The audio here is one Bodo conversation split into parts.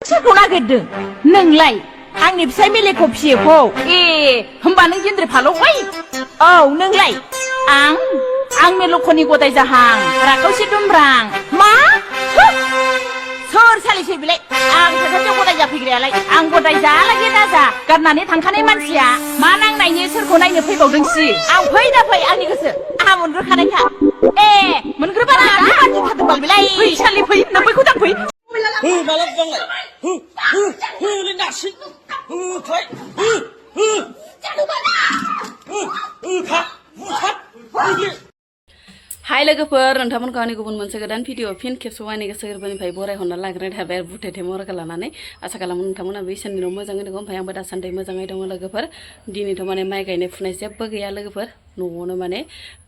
सोरखौ नागिरदों नोंलाय आंनि फिसाय मेलेखौ फिसियोखौ ए होमबा नों गेन्द्रे फालौबाय औ नोंलाय आं मेलखनि गदाय जाहां राखावसि दुमब्रां मा सोर सालिसै बिलाय आं सासे गदाय जाफैग्रायालाय आं गदाय जालागे दाजा गारनानै थांखानाय मानसिया मा नांनायनि सोरखौ नायनो फैबावदोंसि आं फै दा फै आंनि गोसो आहा मोनग्रोखानायखा ए मोनग्रोबाना मानसि थादोंबाल बिलाय फै सालि फै नोंबैखौ दांफै माला बुंलाय नारसि फाय हाय लोगोफोर नोंथांमोनखौ आंनि गुबुन मोनसे गोदान भिडिअ फिन खेबसेबाव आंनि गोसो गोरबोनिफ्राय बरायहरना लाग्रोनाय थाबाय बुथे थेमरखौ लानानै आसा खालामो नोंथांमोना बे इसोरनि दिनाव मोजाङै दङ ओमफ्राय आंबो दासान्दि मोजाङै दङ लोगोफोर दिनैथ' माने माइ गायनाय फुनाय जेबो गैया लोगोफोर न'आवनो माने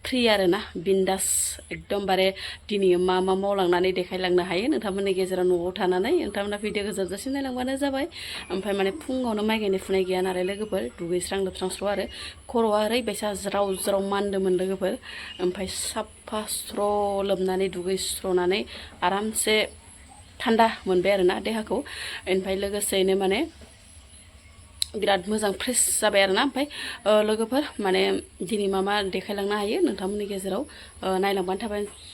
फ्रि आरोना बिन्दास एकदमबारे दिनै मा मावलांनानै देखायलांनो हायो नोंथांमोननि गेजेराव न'आव थानानै नोंथांमोना भिडिअखौ जोबजासिम नायलांबानो जाबाय ओमफ्राय माने फुङावनो माइ गायनाय फुनाय गैया नालाय लोगोफोर दुगैस्रां लोबस्रां स्र' आरो खर'आ ओरैबायसा ज्राव ज्राव मानदोंमोन लोगोफोर ओमफ्राय साफा स्र' लोबनानै दुगैस्र'नानै आरामसे थान्दा मोनबाय आरोना देहाखौ ओमफ्राय लोगोसेयैनो माने बिराद मोजां फ्रेश जाबाय आरोना ओमफ्राय लोगोफोर माने दिनै मा देखायलांनो हायो नोंथांमोननि गेजेराव नायलांबानो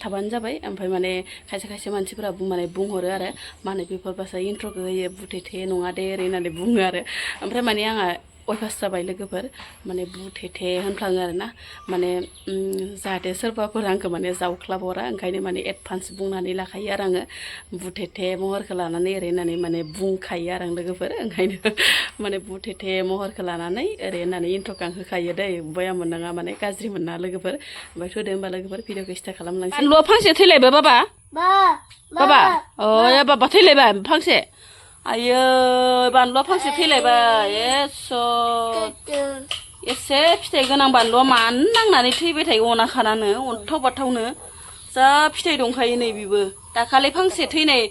थाबानो जाबाय ओमफ्राय माने खायसे मानसिफोरा माने बुंहरो आरो माने बेफोर बासा इन्ट्र'खौ होयो बुथेथे नङा दे ओरै होननानै बुङो आरो ओमफ्राय माने आंहा अयभास जाबाय लोगोफोर माने बुथेथे होनफ्लाङो आरोना माने जाहाथे सोरबाफोर आंखौ माने जावख्लाबहरा ओंखायनो माने एडभान्स बुंनानै लाखायो आरो आङो बुथेथे महरखौ लानानै ओरै होननानै माने बुंखायो आरो आं लोगोफोर ओंखायनो माने बुथेथे महरखौ लानानै ओरै होननानै इन्ट्र'खौ आं होखायो दै बया मोननाङा माने गाज्रि मोनना लोगोफोर ओमफ्राय थोदो होमबा लोगोफोर भिडिअखौ स्टार्ट खालामलांसै बानलुआ फांसे थैलायबाय बाबा अ बाबा थैलायबाय फांसे आयो बानलुआ फांसे थैलायबाय एसे फिथाइ गोनां बानलुआ मानो नांनानै थैबाय थायो अना खानानो अन्थाव बाथावनो जा फिथाइ दंखायो नै बेबो दाखालि फांसे थैनाय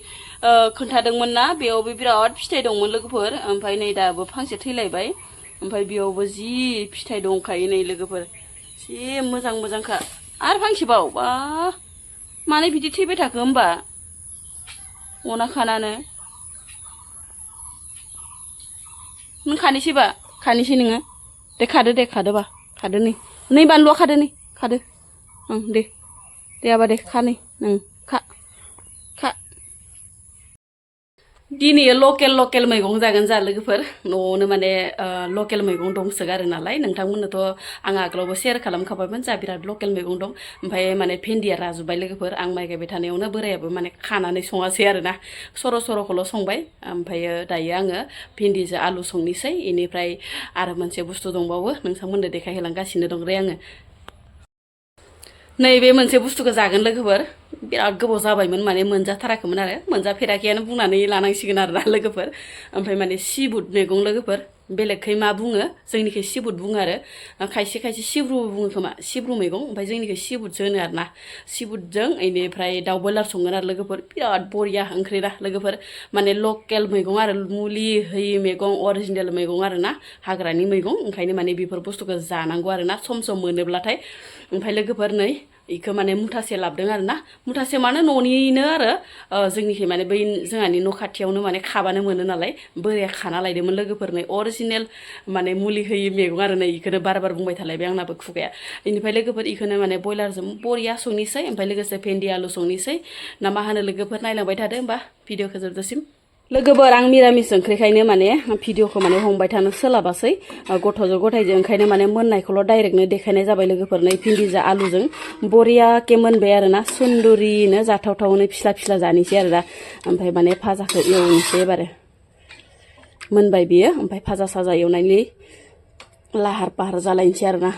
खोन्थादोंमोन ना बेयावबो बिराद फिथाइ दंमोन लोगोफोर ओमफ्राय नै दाबो फांसे थैलायबाय ओमफ्राय बेयावबो जि फिथाइ दंखायो नै लोगोफोर जि मोजांखा आरो फांसेबाव बा मानो बिदि थैबाय थाखो होमबा अना खानानो नों खानोसैबा खानोसै नोङो दे खादोबा खादो नै बानलुआ खादो दे आबा दे खा नै खा दिनै लकेल मैगं जागोन जा लोगोफोर न'आवनो माने लकेल मैगं दंसोगारो नालाय नोंथांमोननोथ' आं आगोलावबो शेयार खालामखाबायमोन जा बिराद लकेल मैगं दं ओमफ्राय माने भेन्दिया राजुबाय लोगोफोर आं माइ गायबाय थानायावनो बोरायाबो माने खानानै सङासै आरोना सर'खौल' संबाय ओमफ्रायो दायो आङो भेन्दिजों आलु संनोसै इनिफ्राय आरो मोनसे बुस्थु दंबावो नोंथांमोननो देखायहोलांगासिनो दं रे आङो नैबे मोनसे बुस्थुखौ जागोन लोगोफोर बिराद गोबाव जाबायमोन माने मोनजाथाराखैमोन आरो मोनजाफेराखैयानो बुंनानै लानांसिगोन आरोना लोगोफोर ओमफ्राय माने सिबुट मैगं लोगोफोर बेलेगखै मा बुङो जोंनिखै सिबुट बुङो आरो खायसे सिब्रुबो बुङो खोमा सिब्रु मैगं ओमफ्राय जोंनिखै सिबुटसो होनो आरोना सिबुटजों इनिफ्राय दाउ बयलार संगोन आरो लोगोफोर बिराद बरिया ओंख्रि ना लोगोफोर माने लकेल मैगं आरो मुलि होयि मैगं अरिजिनेल मैगं आरोना हाग्रानि मैगं ओंखायनो माने बेफोर बुस्थुखौ जानांगौ आरोना सम मोनोब्लाथाय ओमफ्राय लोगोफोर नै इखौ माने मुथासे लाबोदों आरोना मुथासे माने न'निनो आरो जोंनिखै माने बै जोंहानि न' खाथियावनो माने खाबानो मोनो नालाय बोराया खाना लायदोंमोन लोगोफोर नै अरिजिनेल माने मुलि होयि मैगं आरो नै इखौनो बार बुंबाय थालायबाय आंनाबो खुगाया बेनिफ्राय लोगोफोर इखौनो माने बयलारजों बरिया संनोसै ओमफ्राय लोगोसे भेन्दी आलु संनोसै ना मा होनो लोगोफोर नायलांबाय थादो होमबा भिडिअखौ जोबजासिम लोगोफोर आं मिरामिस ओंख्रिखायनो माने भिडिअखौ माने हमबाय थानो सोलाबासै गथ'जों गथायजों ओंखायनो माने मोननायखौल' डाइरेक्टनो देखायनाय जाबाय लोगोफोर नै भिन्दिजों आलुजों बरियाके मोनबाय आरोना सुन्दुरिनो जाथावथावनो फिस्ला जानोसै आरोना ओमफ्राय माने भाजाखौ एवनोसै एबारो मोनबाय बियो ओमफ्राय भाजा साजा एवनायनि लाहार फाहार जालायनोसै आरोना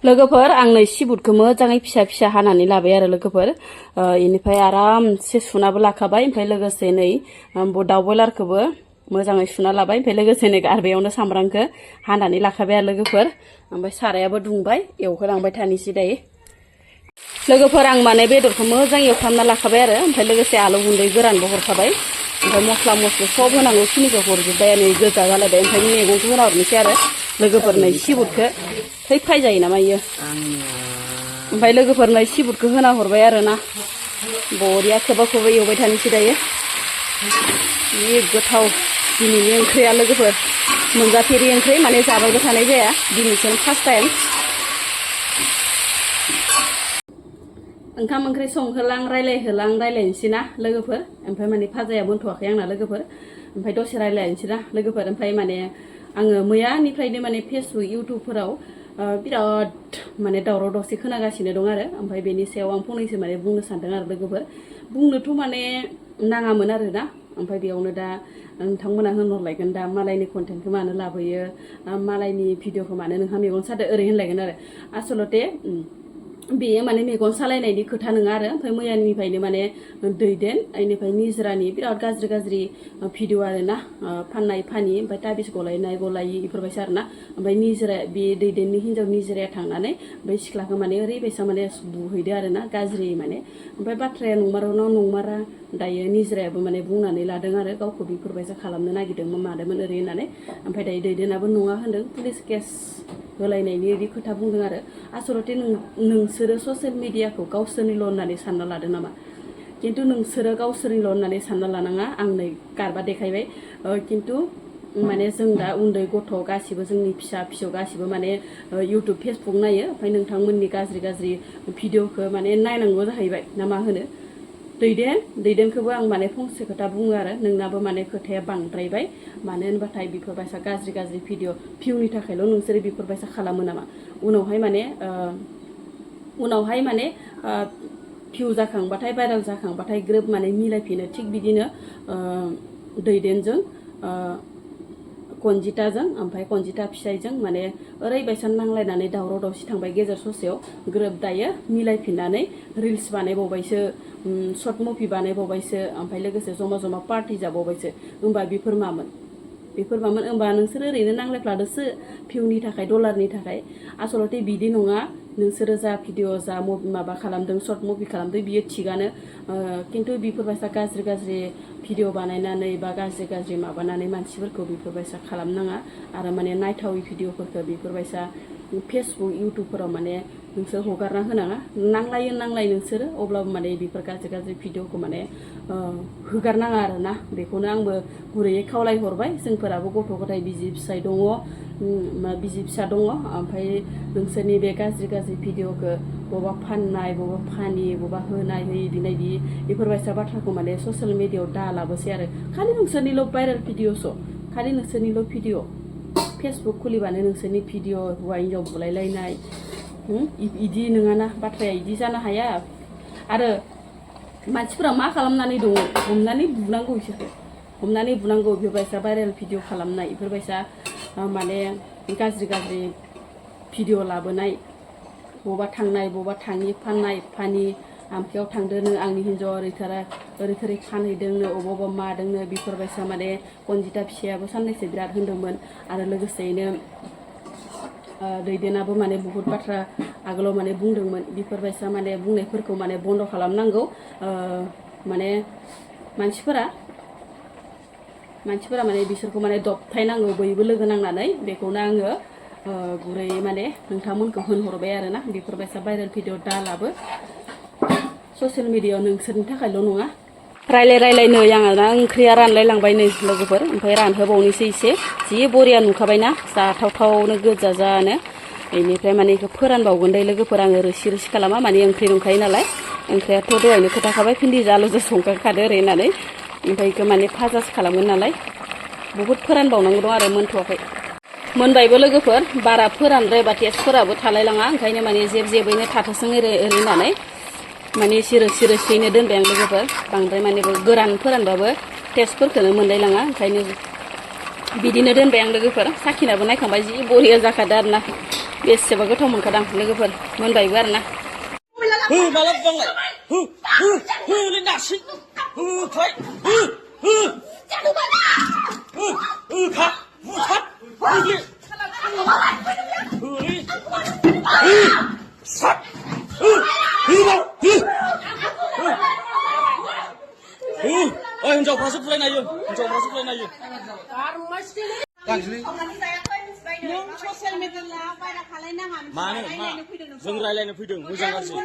लोगोफोर आं नै सिबुटखौ मोजाङै फिसा हानानै लाबाय आरो लोगोफोर इनिफ्राय आरामसे सुनाबो लाखाबाय ओमफ्राय लोगोसे नै दाउ बयलारखौबो मोजाङै सुना लाबाय ओमफ्राय लोगोसे नै गारबायावनो सामब्रामखौ हानानै लाखाबाय आरो लोगोफोर ओमफ्राय सारायाबो दुंबाय एवहोलांबाय थानोसै दायो लोगोफोर आं माने बेदरखौ मोजां एवफ्रामना लाखाबाय आरो ओमफ्राय लोगोसे आलु गुन्दै गोरानबो हरखाबाय ओमफ्राय मस्ला मस्लि सब होनांगौ खिनिखौ हरजोब्बाय नै गोजा जालायबाय ओमफ्राय मैगंखौ होना हरनोसै आरो लोगोफोर नै सिबुटखौ थै फ्राय जायो नामा इयो ओमफ्राय लोगोफोर नै सिबुटखौ होना हरबाय आरोना बरिया खोबा खोबा एवबाय थानोसै दायो जि गोथाव दिनैनि ओंख्रिया लोगोफोर मोनजाफेरि ओंख्रि माने जाबायबो थानाय जाया दिनैसिम फार्स्ट टाइम ओंखाम ओंख्रि संहोलां रायलायनोसै ना लोगोफोर ओमफ्राय माने फाजाया बनथ'वाखै आंना लोगोफोर ओमफ्राय दसे रायलायनोसै ना लोगोफोर ओमफ्राय माने आङो मैयानिफ्रायनो माने फेसबुक इउटुबफोराव बिराद माने दावराव दावसि खोनागासिनो दं आरो ओमफ्राय बेनि सायाव आं फंनैसो माने बुंनो सानदों आरो लोगोफोर बुंनोथ' माने नाङामोन आरो ना ओमफ्राय बेयावनो दा नोंथांमोना होनहरलायगोन दा मालायनि कन्टेन्टखौ मानो लाबोयो मालायनि भिडिअखौ मानो नोंहा मेगन सादो ओरै होनलायगोन आरो आसलते बेयो माने मेगन सालायनायनि खोथा नङा आरो ओमफ्राय मैयानिफ्रायनो माने दैदेन बेनिफ्राय निजोरानि बिराद गाज्रि भिडिअ आरो ना फाननाय फानि ओमफ्राय ताबिस गलायनाय गलायि बेफोरबायसा आरो ना ओमफ्राय निजोरा बे दैदेननि हिन्जाव निजोराया थांनानै ओमफ्राय सिख्लाखौ माने ओरैबायसा माने बुहैदो आरो ना गाज्रि माने ओमफ्राय बाथ्राया नंमारना नंमारा दायो निजोरायाबो माने बुंनानै लादों आरो गावखौ बेफोरबायसा खालामनो नागिरदोंमोन मादोंमोन ओरै होननानै ओमफ्राय दायो दैदेनाबो नङा होनदों पुलिस केस होलायनायनि बिदि खोथा बुंदों आरो आसलते नोंसोरो ससियेल मिडियाखौ गावसोरनिल' होननानै सानना लादों नामा खिन्थु नोंसोरो गावसोरनिल' होननानै सानना लानाङा आं नै गारबा देखायबाय खिन्थु माने जों दा उन्दै गथ' गासिबो जोंनि फिसा फिसौ गासिबो माने इउटुब फेसबुक नायो ओमफ्राय नोंथांमोननि गाज्रि भिडिअखौ माने नायनांगौ जाहैबाय ना मा होनो दैदेनखौबो आं माने फंसे खोथा बुङो आरो नोंनाबो माने खोथाया बांद्रायबाय मानो होनबाथाय बेफोरबायसा गाज्रि भिडिअ भिउनि थाखायल' नोंसोरो बेफोरबायसा खालामो नामा उनावहाय माने भिउ जाखांबाथाय भाइरेल जाखांबाथाय ग्रोब माने मिलायफिनो थिग बिदिनो दैदेनजों कनजिताजों ओमफ्राय कनजिता फिसाइजों माने ओरैबायसा नांलायनानै दावराव दावसि थांबाय गेजेर ससेयाव ग्रोब दायो मिलायफिननानै रिल्स बानायबावबायसो सर्ट मुभि बानायबावबायसो ओमफ्राय लोगोसे जमा पार्टि जाबावबायसो होमबा बेफोर मामोन होमबा नोंसोर ओरैनो नांलायफ्लादोसो भिउनि थाखाय डलारनि थाखाय आसलते बिदि नङा नोंसोरो जा भिडिअ जा माबा खालामदों सर्ट मुभि खालामदों बियो थिगानो खिन्थु बेफोरबायसा गाज्रि भिडिअ बानायनानै बा गाज्रि माबानानै मानसिफोरखौ बेफोरबायसा खालामनाङा आरो माने नायथावै भिडिअफोरखौ बेफोरबायसा फेसबुक इउटुबफोराव माने नोंसोर हगारना होनाङा नांलाय नोंसोरो अब्लाबो माने बेफोर गाज्रि भिडिअखौ माने होगारनाङा आरो ना बेखौनो आंबो गुरैयै खावलायहरबाय जोंफोराबो गथ' गथाय बिसि फिसा दङ ओमफ्राय नोंसोरनि बे गाज्रि भिडिअखौ बबा फाननाय बबा फानि बबा होनाय होयि दिनायदि बेफोरबायसा बाथ्राखौ माने ससियेल मिडियायाव दा लाबोसै आरो खालि नोंसोरनिल' भाइरेल भिडिअ भिडिअ फेसबुक खुलिबानो नोंसोरनि भिडिअ हौवा हिन्जाव बुलायलायनाय इदि नङाना बाथ्राया इदि जानो हाया आरो मानसिफोरा मा खालामनानै दङ हमनानै बुनांगौ बेफोरबायसा भाइरेल भिडिअ खालामनाय बेफोरबायसा माने गाज्रि भिडिअ लाबोनाय बबा थांनाय बबा थाङि फाननाय फानि आमखायाव थांदोंनो आंनि हिन्जावा ओरै फानहैदोंनो अबावबा मादोंनो बेफोरबायसा माने कनजिता फिसायाबो साननैसो बिराद होनदोंमोन आरो लोगोसेयैनो दैदेनाबो माने बहुत बाथ्रा आगोलाव माने बुंदोंमोन बेफोरबायसा माने बुंनायफोरखौ माने बन्द' खालामनांगौ माने मानसिफोरा माने बिसोरखौ माने दबथायनांगौ बयबो लोगो नांनानै बेखौनो आङो गुरै माने नोंथांमोनखौ होनहरबाय आरो ना बेफोरबायसा भाइरेल भिडिअ दालाबो ससियेल मिडियायाव नोंसोरनि थाखायल' नङा रायलाय नै आंना ओंख्रिया रानलायलांबाय नै लोगोफोर ओमफ्राय रानहोबावनोसै एसे जि बरिया नुखाबायना जाथावथावनो गोजा जानो बेनिफ्राय माने बेखौ फोरानबावगोन दे लोगोफोर आङो रोसि खालामा माने ओंख्रि दंखायो नालाय ओंख्रियाथ' दहायनो खोथाखाबाय भिन्दि आलुजों संखाखादो ओरै होननानै ओमफ्राय बेखौ माने फाजासो खालामगोन नालाय बहुद फोरानबावनांगौ दं आरो मोनथ'वाखै मोनबायबो लोगोफोर बारा फोरानद्रायबा टेस्टफोराबो थालायलाङा ओंखायनो माने जेबैनो थाथोंसों ओरै होननानै माने एसे रोसियैनो दोनबाय आं लोगोफोर बांद्राय माने गोरान फोरानबाबो टेस्टफोरखौनो मोनलायलाङा ओंखायनो बिदिनो दोनबाय आं लोगोफोर साखिनाबो नायखांबाय जि बरिया जाखादो आरोना बेसेबा गोथाव मोनखादां लोगोफोर मोनबायबो आरोना माला बुंलाय हिन्जावफ्रासो फुलायनायो नों ससियेल मिडियायाव बायरा खालायनाङा मानो मा जों रायलायनो फैदों मोजां गाज्रि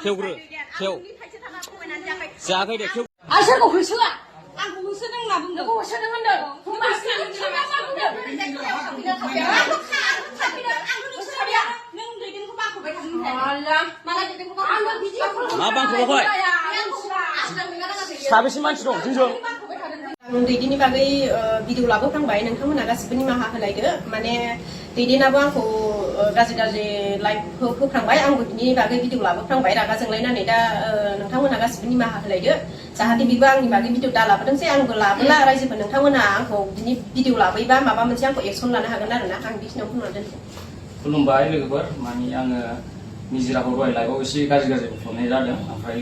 खेवग्रो खेव जायाखै दे खेव आं सोरखौ होसोआ आंखौ होसोदों होनना बुंदों नोंखौ होसोदों होनदों मा बांखौबाय साबेसे मानसि दं जोंजों दैदेननि बागै भिडिअ लाबोफ्रांबाय नोंथांमोना गासिबो निमाहा होलायदो माने दैदेनाबो आंखौ गाज्रि लाइभ होफ्रांबाय आंबो बिनि बागै भिडिअ लाबोफ्रांबाय रागा जोंलायनानै दा नोंथांमोना गासिबो निमाहा होलायदो जाहाथे बेबो आंनि बागै भिडिअ दा लाबोदोंसै आंबो लाबोला रायजोफोर नोंथांमोना आंखौ बिनि भिडिअ लाबोयोबा माबा मोनसे आंखौ एक्सन लानो हागोन आरोना आं बेखिनियाव बुंना दोनसै खुलुमबाय लोगोफोर माने आङो निजिराखौ दहाय लाइभआव एसे गाज्रि बुंहरनाय जादों ओमफ्राय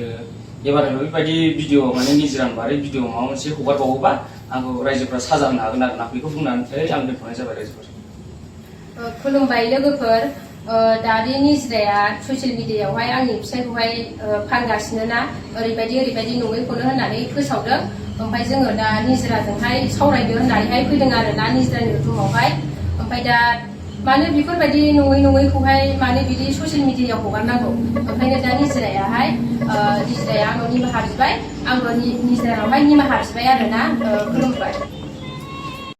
एबार बेबायदि भिडिअ माने निजिरानि बारै भिडिअ माबा मोनसे हगारबावोबा आंखौ रायजोफ्रा साजा होनो हागोन आरोना बेखौ बुंनानै आं दोनथ'नाय जाबाय रायजोफोर खुलुमबाय लोगोफोर दानि निजिराया ससियेल मिडियायावहाय आंनि फिसायखौहाय फानगासिनो ना ओरैबायदि नङैखौनो होननानै फोसावदों ओमफ्राय जोङो दा निजिराजोंहाय सावरायदो होननानैहाय फैदों आरोना निजिरानि रुमावहाय ओमफ्राय दा मानो बेफोरबायदि नङैखौहाय मानो बिदि ससियेल मिडियायाव हगारनांगौ ओंखायनो दा निजिराया आंनाव निमाहा बिबाय आंबो निजिरानावहाय निमाहा बिबाय आरोना खुलुमबाय